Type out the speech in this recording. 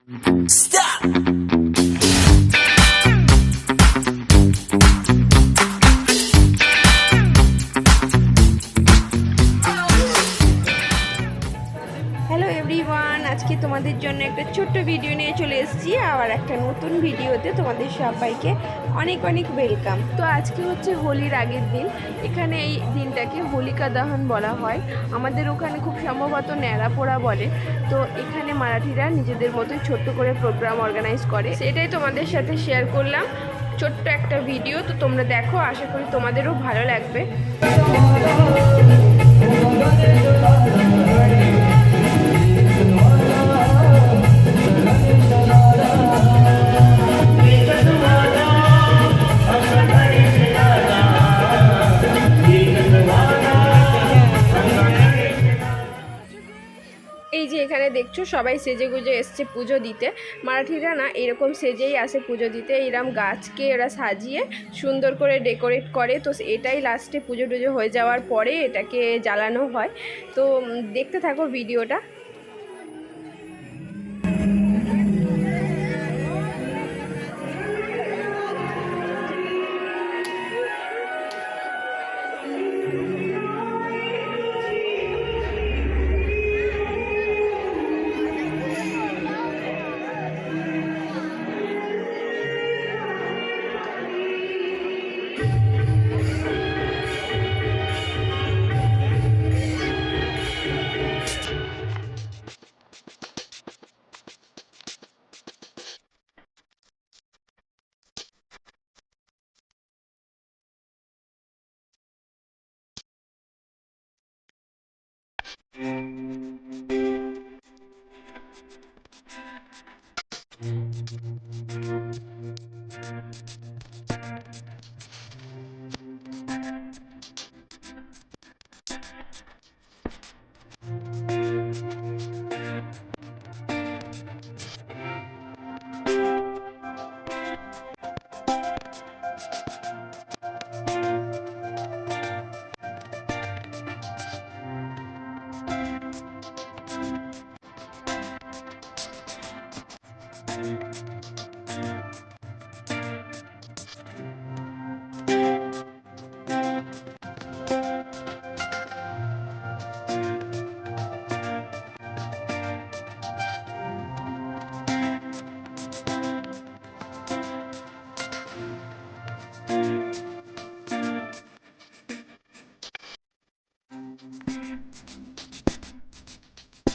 Stop! Hello everyone, আজকে তোমাদের জন্য একটা ছোট্ট ভিডিও নিয়ে চলে এসেছি। আবার একটা নতুন ভিডিওতে তোমাদের সবাইকে অনেক অনেক ওয়েলকাম। তো আজকে হচ্ছে হোলির আগের দিন। এখানে এই দিনটাকে হোলিকা দহন বলা হয়। আমাদের ওখানে খুব সম্ভবত ন্যাড়াপোড়া বলে। তো এখানে মারাঠিরা নিজেদের মতোই ছোট্ট করে প্রোগ্রাম অর্গানাইজ করে, সেটাই তোমাদের সাথে শেয়ার করলাম। ছোট্ট একটা ভিডিও, তো তোমরা দেখো, আশা করি তোমাদেরও ভালো লাগবে। এই যে এখানে দেখছো সবাই সেজে গুজে এসছে পুজো দিতে। মারাঠিরা না এরকম সেজেই আসে পুজো দিতে। এরম গাছকে এরা সাজিয়ে সুন্দর করে ডেকোরেট করে। তো এটাই লাস্টে পুজো টুজো হয়ে যাওয়ার পরে এটাকে জ্বালানো হয়। তো দেখতে থাকো ভিডিওটা।